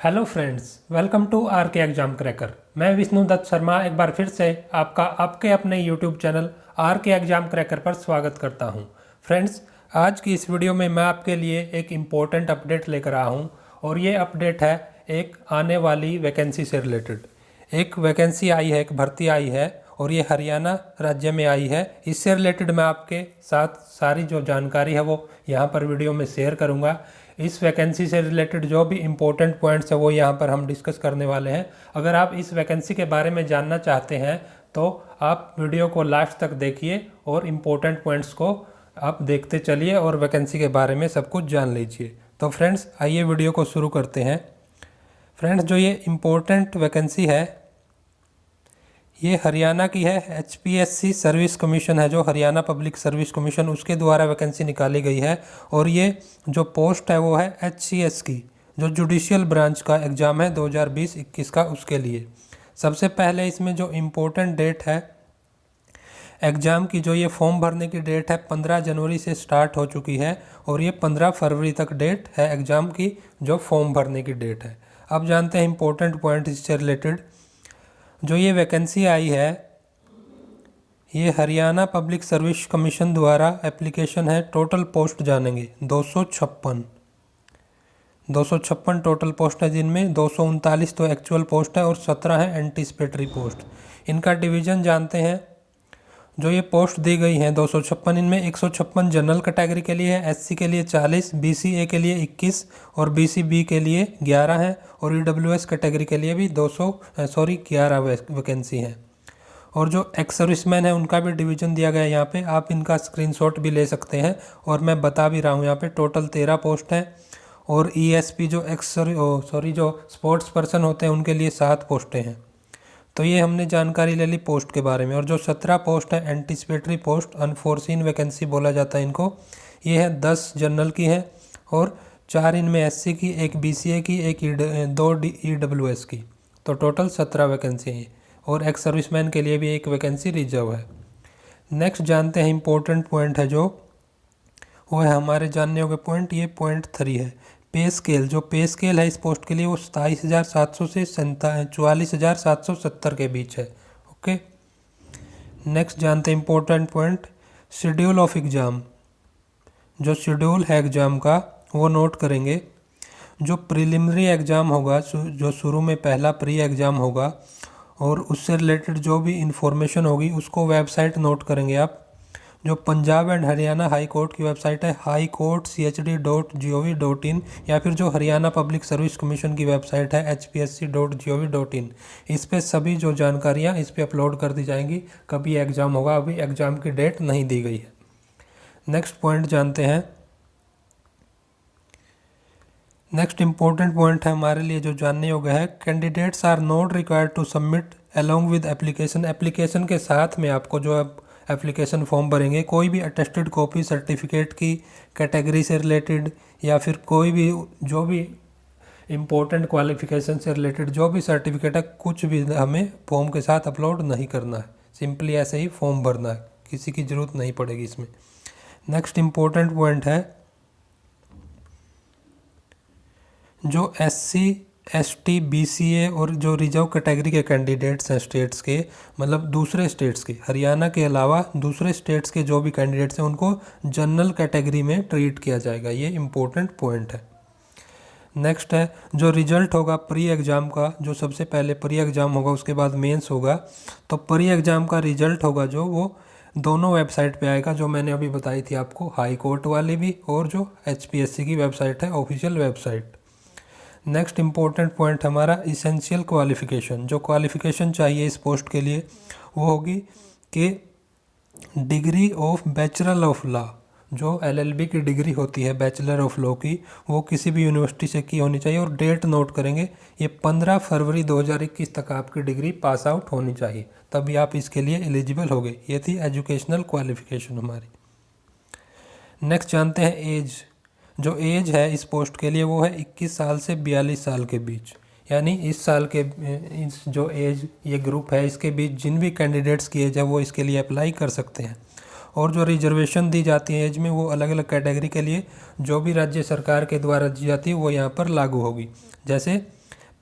Hello friends, welcome to R K exam cracker. मैं विष्णु दत्त शर्मा एक बार फिर से आपका आपके अपने YouTube channel are K exam cracker पर स्वागत करता हूं। फ्रेंड्स, आज की इस वीडियो में मैं आपके लिए एक इम्पोर्टेंट अपडेट लेकर आया हूं और ये अपडेट है एक आने वाली वैकेंसी से रिलेटेड। एक वैकेंसी आई है, एक भर्ती आई है और ये हरियाणा राज्य में आई है। इससे रिलेटेड मैं आपके साथ सारी जो जानकारी है वो यहाँ पर वीडियो में शेयर करूँगा। इस वैकेंसी से रिलेटेड जो भी इम्पोर्टेंट पॉइंट्स है वो यहाँ पर हम डिस्कस करने वाले हैं। अगर आप इस वैकेंसी के बारे में जानना चाहते हैं तो आप वीडियो को लास्ट तक देखिए और इम्पोर्टेंट पॉइंट्स को आप देखते चलिए और वैकेंसी के बारे में सब कुछ जान लीजिए। तो फ्रेंड्स, आइए वीडियो को शुरू करते हैं। फ्रेंड्स, जो ये इम्पोर्टेंट वैकेंसी है ये हरियाणा की है। HPSC सर्विस कमीशन है, जो हरियाणा पब्लिक सर्विस कमीशन, उसके द्वारा वैकेंसी निकाली गई है। और ये जो पोस्ट है वो है HCS की, जो जुडिशियल ब्रांच का एग्ज़ाम है 2020-21 का, उसके लिए। सबसे पहले इसमें जो इम्पोर्टेंट डेट है एग्ज़ाम की, जो ये फॉर्म भरने की डेट है 15 जनवरी से स्टार्ट हो चुकी है और ये 15 फरवरी तक डेट है एग्ज़ाम की, जो फॉर्म भरने की डेट है। अब जानते हैं इम्पोर्टेंट पॉइंट इससे रिलेटेड। जो ये वैकेंसी आई है ये हरियाणा पब्लिक सर्विस कमीशन द्वारा एप्लीकेशन है। टोटल पोस्ट जानेंगे 256 टोटल पोस्ट है, जिनमें 239 तो एक्चुअल पोस्ट है और 17 है एंटीसिपेटरी पोस्ट। इनका डिवीज़न जानते हैं। जो ये पोस्ट दी गई हैं 256, इनमें 156 जनरल कैटेगरी के लिए है, SC के लिए 40, BCA के लिए 21 और BCB के लिए 11 हैं और EWS कैटेगरी के लिए भी 11 वैकेंसी हैं। और जो एक्स सर्विसमैन है उनका भी डिवीज़न दिया गया है यहाँ पे। आप इनका स्क्रीनशॉट भी ले सकते हैं और मैं बता भी रहा हूँ यहाँ पे। टोटल 13 पोस्ट हैं और ESP जो जो स्पोर्ट्स पर्सन होते हैं उनके लिए 7 पोस्टें हैं। तो ये हमने जानकारी ले ली पोस्ट के बारे में। और जो 17 पोस्ट है एंटीसिपेटरी पोस्ट, अनफोर्सीन वैकेंसी बोला जाता है इनको, ये है 10 जनरल की है और 4 इनमें SC की, एक BCA की, दो EWS की। तो टोटल 17 वैकेंसी है और एक्स सर्विसमैन के लिए भी एक वैकेंसी रिजर्व है। नेक्स्ट जानते हैं इम्पोर्टेंट पॉइंट है जो वो है हमारे जानने योग्य पॉइंट। ये पॉइंट 3 है पे स्केल। जो पे स्केल है इस पोस्ट के लिए वो 27,700 से 44,770 के बीच है। ओके, नेक्स्ट जानते हैं important point schedule of exam. जो शेड्यूल है एग्ज़ाम का वो नोट करेंगे। जो प्रिलिमिनरी एग्ज़ाम होगा, जो शुरू में पहला प्री एग्ज़ाम होगा और उससे रिलेटेड जो भी इंफॉर्मेशन होगी उसको वेबसाइट नोट करेंगे आप। जो Punjab and Haryana high court की वेबसाइट है highcourt.chd.gov.in, या फिर जो हरियाणा पब्लिक सर्विस कमीशन की वेबसाइट है hpsc.gov.in, इस पे सभी जो जानकारियाँ इस पे अपलोड कर दी जाएंगी। कभी एग्ज़ाम होगा, अभी एग्ज़ाम की डेट नहीं दी गई है। नेक्स्ट पॉइंट जानते हैं। नेक्स्ट इम्पोर्टेंट पॉइंट है हमारे लिए जो जानने योग्य है। Candidates are not required to submit along with application. Application के साथ में आपको जो एप्लीकेशन फॉर्म भरेंगे, कोई भी अटेस्टेड कॉपी सर्टिफिकेट की, कैटेगरी से रिलेटेड या फिर कोई भी जो भी इम्पोर्टेंट क्वालिफिकेशन से रिलेटेड जो भी सर्टिफिकेट है, कुछ भी हमें फॉर्म के साथ अपलोड नहीं करना है। सिंपली ऐसे ही फॉर्म भरना है, किसी की ज़रूरत नहीं पड़ेगी इसमें। नेक्स्ट इम्पोर्टेंट पॉइंट है जो SC, ST, BCA और जो रिजर्व कैटेगरी के कैंडिडेट्स हैं स्टेट्स के, मतलब दूसरे स्टेट्स के, हरियाणा के अलावा दूसरे स्टेट्स के जो भी कैंडिडेट्स हैं उनको जनरल कैटेगरी में ट्रीट किया जाएगा। ये इम्पोर्टेंट पॉइंट है। नेक्स्ट है जो रिजल्ट होगा प्री एग्ज़ाम का, जो सबसे पहले प्री एग्ज़ाम होगा उसके बाद मेंस होगा। तो प्री एग्ज़ाम का रिजल्ट होगा जो वो दोनों वेबसाइट पे आएगा, जो मैंने अभी बताई थी आपको, हाई कोर्ट वाली भी और जो HPSC की वेबसाइट है, official website. Next important point हमारा इसेंशियल क्वालिफ़िकेशन। जो क्वालिफ़िकेशन चाहिए इस पोस्ट के लिए वो होगी कि degree of bachelor of law, जो LLB की डिग्री होती है बैचलर ऑफ लॉ की, वो किसी भी यूनिवर्सिटी से की होनी चाहिए। और डेट नोट करेंगे, ये 15 फरवरी 2021 तक आपकी डिग्री पास आउट होनी चाहिए, तभी आप इसके लिए एलिजिबल होगे। ये थी एजुकेशनल क्वालिफ़िकेशन हमारी। नेक्स्ट जानते हैं एज। जो एज है इस पोस्ट के लिए वो है 21 साल से 42 साल के बीच। यानी इस साल के इस जो एज ये ग्रुप है इसके बीच जिन भी कैंडिडेट्स की एज है वो इसके लिए अप्लाई कर सकते हैं। और जो रिजर्वेशन दी जाती है एज में वो अलग अलग कैटेगरी के लिए जो भी राज्य सरकार के द्वारा दी जाती है वो यहाँ पर लागू होगी। जैसे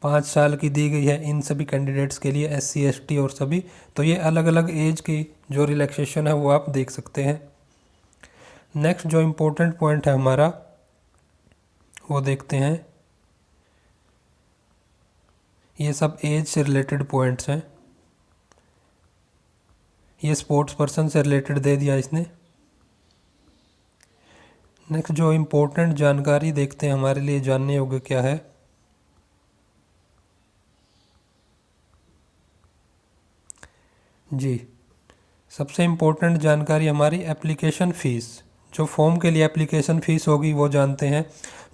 5 साल की दी गई है इन सभी कैंडिडेट्स के लिए, SC ST और सभी। तो ये अलग अलग एज की जो रिलैक्सेशन है वो आप देख सकते हैं। नेक्स्ट जो इम्पोर्टेंट पॉइंट है हमारा वो देखते हैं। ये सब एज से रिलेटेड पॉइंट्स हैं। ये स्पोर्ट्स पर्सन से रिलेटेड दे दिया इसने। नेक्स्ट जो इम्पोर्टेंट जानकारी देखते हैं हमारे लिए जानने योग्य क्या है। जी, सबसे इम्पोर्टेंट जानकारी हमारी एप्लीकेशन फ़ीस। जो फॉर्म के लिए एप्लीकेशन फ़ीस होगी वो जानते हैं।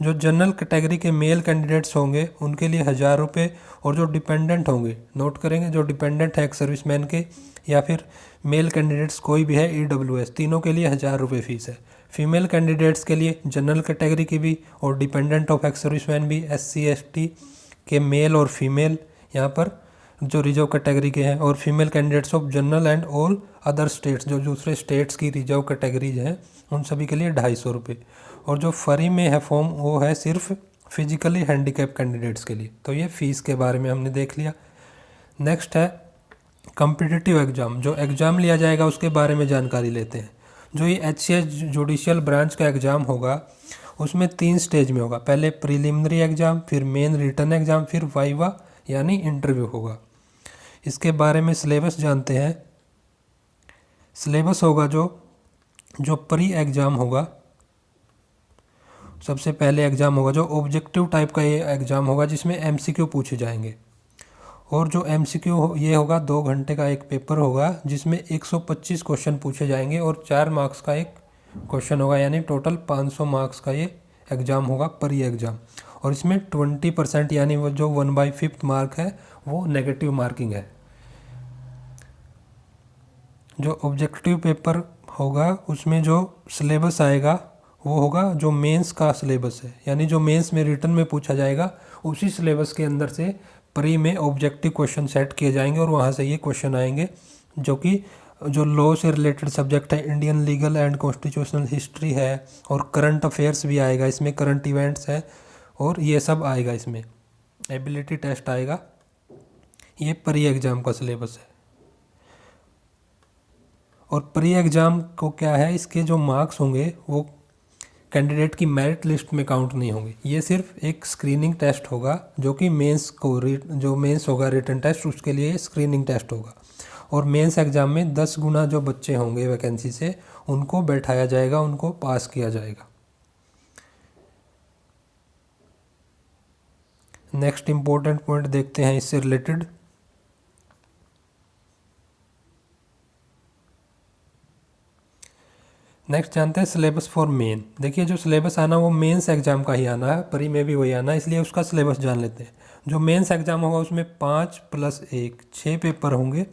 जो जनरल कैटेगरी के मेल कैंडिडेट्स होंगे उनके लिए 1000 रुपये, और जो डिपेंडेंट होंगे, नोट करेंगे, जो डिपेंडेंट है एक सर्विसमैन के या फिर मेल कैंडिडेट्स कोई भी है EWS, तीनों के लिए 1000 रुपये फ़ीस है। फीमेल कैंडिडेट्स के लिए जनरल कैटेगरी की भी और डिपेंडेंट ऑफ एक्स सर्विसमैन भी, SC ST के मेल और फीमेल यहाँ पर जो रिजर्व कैटेगरी के हैं, और female candidates of general and all other states, जो दूसरे स्टेट्स की रिजर्व कैटेगरीज हैं उन सभी के लिए 250 रुपये। और जो फ्री में है फॉर्म वो है सिर्फ फिजिकली हैंडीकैप कैंडिडेट्स के लिए। तो ये फ़ीस के बारे में हमने देख लिया। नेक्स्ट है कॉम्पिटिटिव एग्ज़ाम। जो एग्ज़ाम लिया जाएगा उसके बारे में जानकारी लेते हैं। जो ये HCS जुडिशियल ब्रांच का एग्ज़ाम होगा उसमें 3 स्टेज में होगा। पहले प्रीलिमिनरी एग्ज़ाम, फिर मेन रिटन एग्ज़ाम, फिर वाइवा यानी इंटरव्यू होगा। इसके बारे में सिलेबस जानते हैं। सिलेबस होगा जो प्री एग्ज़ाम होगा, सबसे पहले एग्ज़ाम होगा जो ऑब्जेक्टिव टाइप का ये एग्ज़ाम होगा जिसमें MCQ पूछे जाएंगे। और जो MCQ ये होगा 2 घंटे का एक पेपर होगा जिसमें 125 क्वेश्चन पूछे जाएंगे और 4 मार्क्स का एक क्वेश्चन होगा, यानी टोटल 500 मार्क्स का ये एग्ज़ाम होगा प्री एग्ज़ाम। और इसमें 20% यानी वो जो 1/5 मार्क है वो नेगेटिव मार्किंग है। जो ऑब्जेक्टिव पेपर होगा उसमें जो सिलेबस आएगा वो होगा जो मेंस का सिलेबस है, यानी जो मेंस में रिटन में पूछा जाएगा उसी सिलेबस के अंदर से प्री में ऑब्जेक्टिव क्वेश्चन सेट किए जाएंगे और वहाँ से ये क्वेश्चन आएंगे जो कि जो लॉ से रिलेटेड सब्जेक्ट है, Indian legal and constitutional history है, और करंट अफेयर्स भी आएगा इसमें, करंट इवेंट्स है, और ये सब आएगा इसमें। एबिलिटी टेस्ट आएगा। ये प्री एग्ज़ाम का सिलेबस है। और प्री एग्ज़ाम को क्या है, इसके जो मार्क्स होंगे वो कैंडिडेट की मेरिट लिस्ट में काउंट नहीं होंगे। ये सिर्फ एक स्क्रीनिंग टेस्ट होगा जो कि मेंस को जो मेंस होगा रिटन टेस्ट उसके लिए स्क्रीनिंग टेस्ट होगा। और मेंस एग्ज़ाम में 10 गुना जो बच्चे होंगे वैकेंसी से उनको बैठाया जाएगा, उनको पास किया जाएगा। नेक्स्ट इम्पोर्टेंट पॉइंट देखते हैं इससे रिलेटेड। नेक्स्ट जानते हैं सिलेबस फॉर मेन। देखिए जो सिलेबस आना वो मेंस एग्ज़ाम का ही आना है, प्री में भी वही आना है, इसलिए उसका सिलेबस जान लेते हैं। जो मेंस एग्ज़ाम होगा उसमें 5 + 1 6 पेपर होंगे।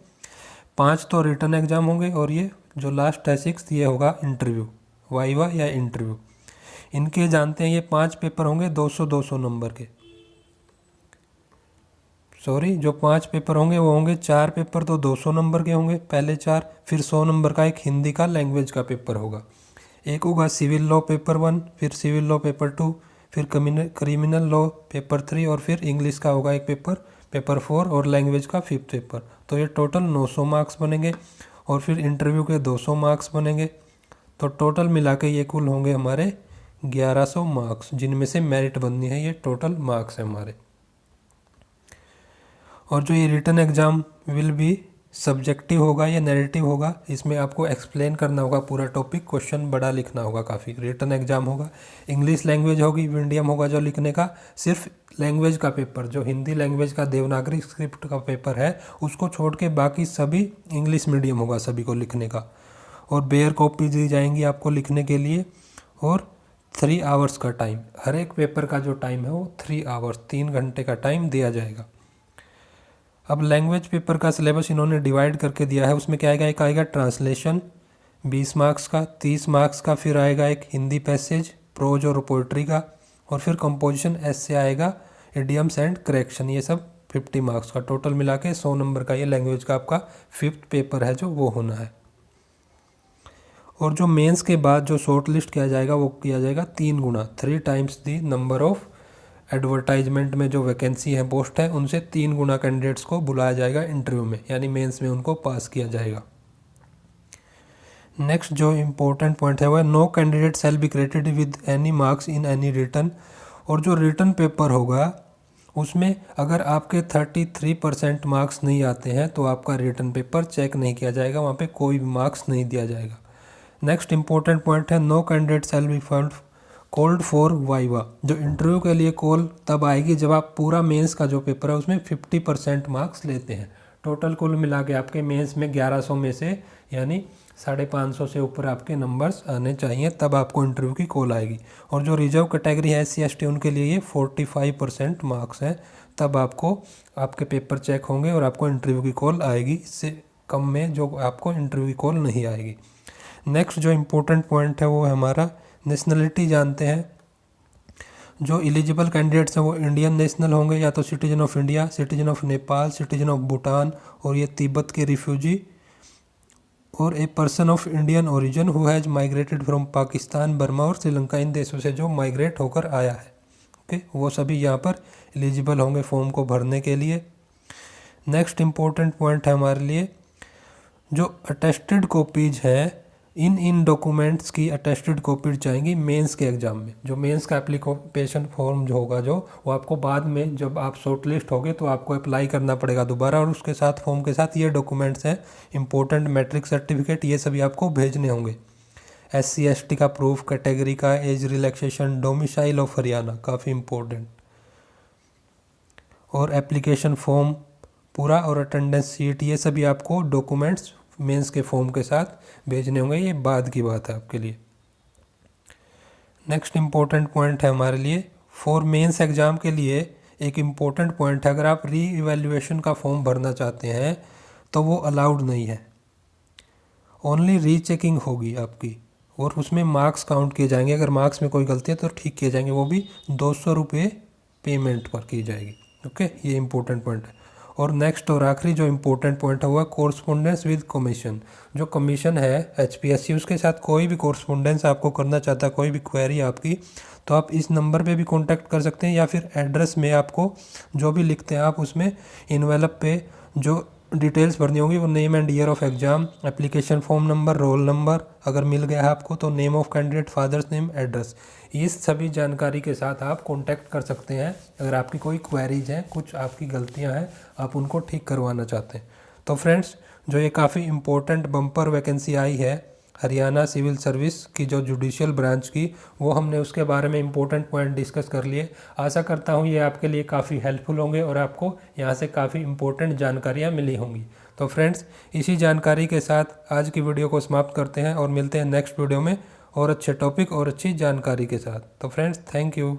5 तो रिटन एग्ज़ाम होंगे और ये जो लास्ट है 6 ये होगा इंटरव्यू, वाइवा या इंटरव्यू। इनके जानते हैं ये 5 पेपर होंगे 200-200 नंबर के। जो 5 पेपर होंगे वो होंगे 4 पेपर तो 200 नंबर के होंगे पहले 4, फिर 100 नंबर का एक हिंदी का लैंग्वेज का पेपर होगा। एक होगा सिविल लॉ पेपर 1, फिर सिविल लॉ पेपर 2, फिर क्रिमिनल लॉ पेपर 3, और फिर इंग्लिश का होगा एक पेपर 4, और लैंग्वेज का 5th पेपर। तो ये टोटल 900 मार्क्स बनेंगे। और फिर इंटरव्यू के 200 मार्क्स बनेंगे। तो टोटल मिला के ये कुल होंगे हमारे 1100 मार्क्स, जिनमें से मेरिट बननी है। ये टोटल मार्क्स है हमारे। और जो ये written exam will be subjective होगा या नैरेटिव होगा, इसमें आपको एक्सप्लेन करना होगा पूरा टॉपिक, क्वेश्चन बड़ा लिखना होगा काफ़ी। रिटन एग्ज़ाम होगा, इंग्लिश लैंग्वेज होगी, मीडियम होगा जो लिखने का, सिर्फ लैंग्वेज का पेपर जो हिंदी लैंग्वेज का देवनागरी स्क्रिप्ट का पेपर है उसको छोड़ के बाकी सभी इंग्लिश मीडियम होगा सभी को लिखने का। और बेयर कॉपी दी जाएंगी आपको लिखने के लिए, और 3 आवर्स का टाइम, हर एक पेपर का जो टाइम है वो 3 आवर्स 3 घंटे का टाइम दिया जाएगा। अब लैंग्वेज पेपर का सिलेबस इन्होंने डिवाइड करके दिया है। उसमें क्या आएगा, एक आएगा ट्रांसलेशन 20 मार्क्स का, 30 मार्क्स का, फिर आएगा एक हिंदी पैसेज, प्रोज और पोइट्री का, और फिर कंपोजिशन ऐसे आएगा, इडियम्स एंड करेक्शन, ये सब 50 मार्क्स का। टोटल मिला के 100 नंबर का ये लैंग्वेज का आपका 5th पेपर है जो वो होना है। और जो मेंस के बाद जो शॉर्ट लिस्ट किया जाएगा वो किया जाएगा 3 गुना, 3 times the number of advertisement में जो वैकेंसी है, पोस्ट है, उनसे 3 गुना कैंडिडेट्स को बुलाया जाएगा इंटरव्यू में, यानी मेंस में उनको पास किया जाएगा। नेक्स्ट जो इम्पोर्टेंट पॉइंट है वह no candidate shall be credited with any marks in any return. और जो रिटर्न पेपर होगा उसमें अगर आपके 33% मार्क्स नहीं आते हैं तो आपका रिटर्न पेपर चेक नहीं किया जाएगा, वहाँ पे कोई भी मार्क्स नहीं दिया जाएगा। नेक्स्ट इम्पोर्टेंट पॉइंट है no candidate shall be called for viva. जो इंटरव्यू के लिए कॉल तब आएगी जब आप पूरा मेंस का जो पेपर है उसमें 50% मार्क्स लेते हैं। टोटल कुल मिला के आपके मेंस में 1100 में से यानी 550 से ऊपर आपके नंबर्स आने चाहिए, तब आपको इंटरव्यू की कॉल आएगी। और जो रिजर्व कैटेगरी है SC ST उनके लिए ये 45% मार्क्स हैं, तब आपको आपके पेपर चेक होंगे और आपको इंटरव्यू की कॉल आएगी। इससे कम में जो आपको इंटरव्यू की कॉल नहीं आएगी। नेक्स्ट जो इम्पोर्टेंट पॉइंट है वो है हमारा नेशनलिटी जानते हैं। जो एलिजिबल कैंडिडेट्स हैं वो इंडियन नेशनल होंगे, या तो citizen of India, citizen of Nepal, citizen of Bhutan और ये तिब्बत के रिफ्यूजी, और a person of Indian origin who has migrated from Pakistan, Burma और श्रीलंका। इन देशों से जो माइग्रेट होकर आया है, ओके, वो सभी यहाँ पर एलिजिबल होंगे फॉर्म को भरने के लिए। नेक्स्ट इम्पोर्टेंट पॉइंट है हमारे लिए जो अटेस्टेड कॉपीज हैं, इन डॉक्यूमेंट्स की अटेस्टेड कॉपी चाहिएंगी मेंस के एग्ज़ाम में। जो मेंस का एप्लीकेशन फॉर्म जो होगा वो आपको बाद में जब आप शॉर्ट लिस्ट होगे तो आपको अप्लाई करना पड़ेगा दोबारा, और उसके साथ फॉर्म के साथ ये डॉक्यूमेंट्स हैं इंपॉर्टेंट, मैट्रिक सर्टिफिकेट, ये सभी आपको भेजने होंगे। SC ST का प्रूफ, कैटेगरी का, age relaxation, domicile of Haryana, काफ़ी इम्पोर्टेंट, और एप्लीकेशन फॉर्म पूरा और अटेंडेंस सीट, ये सभी आपको डॉक्यूमेंट्स मेंस के फॉर्म के साथ भेजने होंगे। ये बाद की बात है आपके लिए। नेक्स्ट इम्पोर्टेंट पॉइंट है हमारे लिए फॉर मेंस एग्ज़ाम के लिए एक इम्पोर्टेंट पॉइंट है, अगर आप री इवैल्यूएशन का फॉर्म भरना चाहते हैं तो वो अलाउड नहीं है, ओनली री चेकिंग होगी आपकी, और उसमें मार्क्स काउंट किए जाएंगे। अगर मार्क्स में कोई गलती है तो ठीक किए जाएंगे, वो भी 200 रुपये पेमेंट पर की जाएगी। ओके, ये इंपॉर्टेंट पॉइंट है। और नेक्स्ट और आखिरी जो इम्पोर्टेंट पॉइंट है हुआ कोर्सपोंडेंस विद कमीशन। जो कमीशन है HPSC, उसके साथ कोई भी कोर्सपोंडेंस आपको करना चाहता है, कोई भी क्वेरी आपकी, तो आप इस नंबर पे भी कांटेक्ट कर सकते हैं, या फिर एड्रेस में आपको जो भी लिखते हैं आप उसमें इन्वेलप पे जो डिटेल्स भरनी होगी वो name and year of exam, application form number, roll number, अगर मिल गया है आपको तो name of candidate, father's name, address, इस सभी जानकारी के साथ आप कांटेक्ट कर सकते हैं अगर आपकी कोई क्वेरीज हैं, कुछ आपकी गलतियां हैं, आप उनको ठीक करवाना चाहते हैं। तो फ्रेंड्स, जो ये काफ़ी इम्पोर्टेंट बम्पर वैकेंसी आई है हरियाणा सिविल सर्विस की, जो जुडिशियल ब्रांच की, वो हमने उसके बारे में इंपॉर्टेंट पॉइंट डिस्कस कर लिए। आशा करता हूँ ये आपके लिए काफ़ी हेल्पफुल होंगे और आपको यहाँ से काफ़ी इंपॉर्टेंट जानकारियाँ मिली होंगी। तो फ्रेंड्स, इसी जानकारी के साथ आज की वीडियो को समाप्त करते हैं और मिलते हैं नेक्स्ट वीडियो में और अच्छे टॉपिक और अच्छी जानकारी के साथ। तो फ्रेंड्स, थैंक यू।